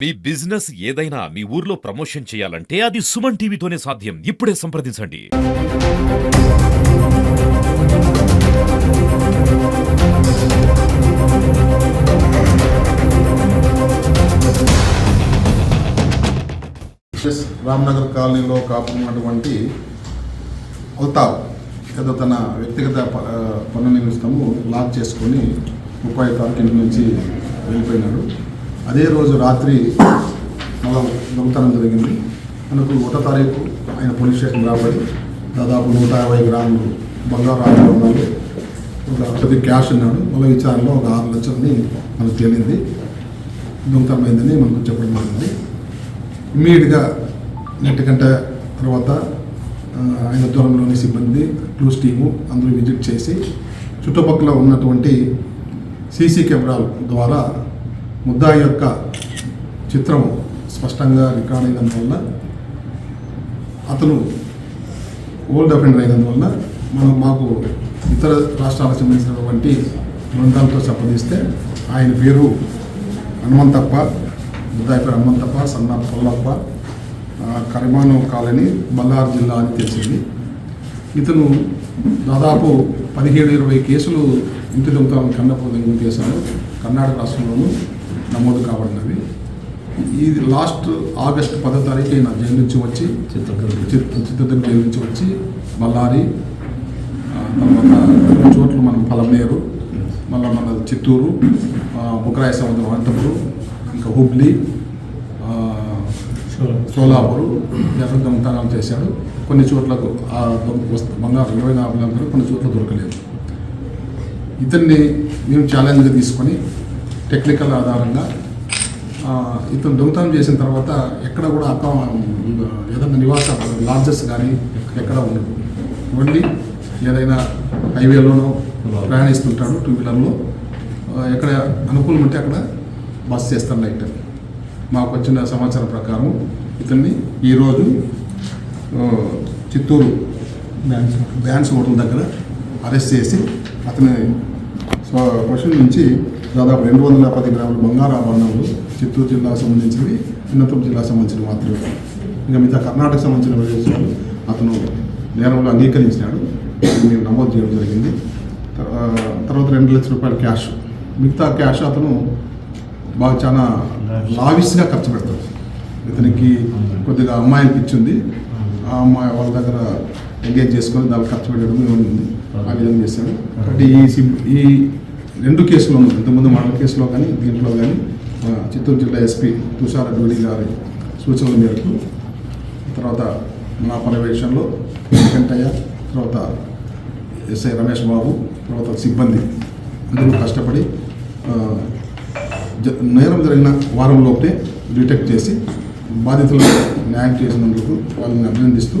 మీ business ఏదైనా మీ ఊర్లో promotion చేయాలంటే అది సుమన్ టీవీతోనే సాధ్యం. ఇప్పుడే సంప్రదించండి. రామ్నగర్ కాలనీలో కాపున్నటువంటి అల్తాఫ్ ఏదో తన వ్యక్తిగత పన్ను నిమిత్తము లాక్ చేసుకొని 30 తారీఖు ఇంటి నుంచి వెళ్ళిపోయినాడు. అదే రోజు రాత్రి మళ్ళా దొంగతనం జరిగింది. మనకు 1వ తారీఖు ఆయన పోలీస్ స్టేషన్ రాబడి దాదాపు 150 గ్రాములు బంగారు ఆభరణాలు, ఒక క్యాష్ ఉన్నాడు. మళ్ళీ విచారణలో ఒక 6 లక్షలని మనకు తేలింది. దొంగతనం అయిందని మనకు చెప్పడం జరిగింది. ఇమ్మీడియట్గా నెట్ గంట తర్వాత ఆయన దూరంలోని సిబ్బంది క్లూస్ టీము అందరూ విజిట్ చేసి చుట్టుపక్కల ఉన్నటువంటి సీసీ కెమెరాల ద్వారా ముద్దాయి యొక్క చిత్రం స్పష్టంగా రికార్డ్ అయినందువల్ల, అతను ఓల్డ్ అఫెండర్ అయినందువల్ల మాకు ఇతర రాష్ట్రాలకు సంబంధించినటువంటి గ్రంథాలతో సంప్రదిస్తే ఆయన పేరు హనుమంతప్ప, ముద్దాయి పేరు హనుమంతప్ప, సన్న పొల్లప్ప, కరిమాను కాలనీ, బళ్ళారి జిల్లా అని తెలిసింది. ఇతను దాదాపు 17-20 కేసులు ఇంటి దొంగతనం కన్నపోదగిన కేసులు కర్ణాటక రాష్ట్రంలోనూ నమోదు కాబడినవి. ఇది లాస్ట్ ఆగస్టు 10వ తారీఖు ఈయన జైలు నుంచి వచ్చి చిత్తూరు జైలు నుంచి వచ్చి బళ్ళారి, తర్వాత చోట్ల మనం పలమనేరు, మళ్ళీ మన చిత్తూరు, బుకరాయ సముద్రం అనంతపురం, ఇంకా హుబ్లీ, సోలాపూర్ దొంగతనాలు చేశాడు. కొన్ని చోట్లకు బంగారు 24 కొన్ని చోట్ల దొరకలేదు. ఇతన్ని మేము ఛాలెంజ్గా తీసుకొని టెక్నికల్ ఆధారంగా ఇతను దొంగతనం చేసిన తర్వాత ఎక్కడ కూడా ఏదైనా నివాస లాడ్జెస్ కానీ ఎక్కడ ఉండదు. ఓన్లీ ఏదైనా హైవేలోనో ప్రయాణిస్తుంటాడు, 2 వీలర్లో. ఎక్కడ అనుకూలం ఉంటే అక్కడ బస్ చేస్తాడు నైట్. మాకు వచ్చిన సమాచారం ప్రకారం ఇతన్ని ఈరోజు చిత్తూరు బ్యాన్స్ హోటల్ దగ్గర అరెస్ట్ చేసి అతని క్వశ్చన్ నుంచి దాదాపు 210 గ్రాముల బంగారు ఆభరణాలు చిత్తూరు జిల్లాకు సంబంధించినవి, అనంతపురం జిల్లాకు సంబంధించినవి మాత్రమే. ఇంకా మిగతా కర్ణాటక సంబంధించిన ప్రదేశాలు అతను నేరంలో అంగీకరించినాడు. మేము నమోదు చేయడం జరిగింది. తర్వాత 2 లక్షల రూపాయల క్యాష్, మిగతా క్యాష్ అతను బాగా చాలా లావిష్గా ఖర్చు పెడతాడు. ఇతనికి కొద్దిగా అమ్మాయికి ఇచ్చింది, ఆ అమ్మాయి వాళ్ళ దగ్గర ఎంగేజ్ చేసుకొని దానికి ఖర్చు పెట్టడం ఉంది. ఆ విధంగా చేశాడు. అంటే ఈ 2 కేసులో, ఇంతకుముందు మర్డర్ కేసులో కానీ దీంట్లో కానీ చిత్తూరు జిల్లా ఎస్పీ తుషార డ్యూటీ గారి సూచనల మేరకు, తర్వాత నా పర్యవేక్షణలో వెంకయ్య, తర్వాత ఎస్ఐ రమేష్ బాబు, తర్వాత సిబ్బంది అందరూ కష్టపడి నేరం జరిగిన వారంలోపే డిటెక్ట్ చేసి బాధితులకు న్యాయం చేసినందుకు వాళ్ళని అభినందిస్తూ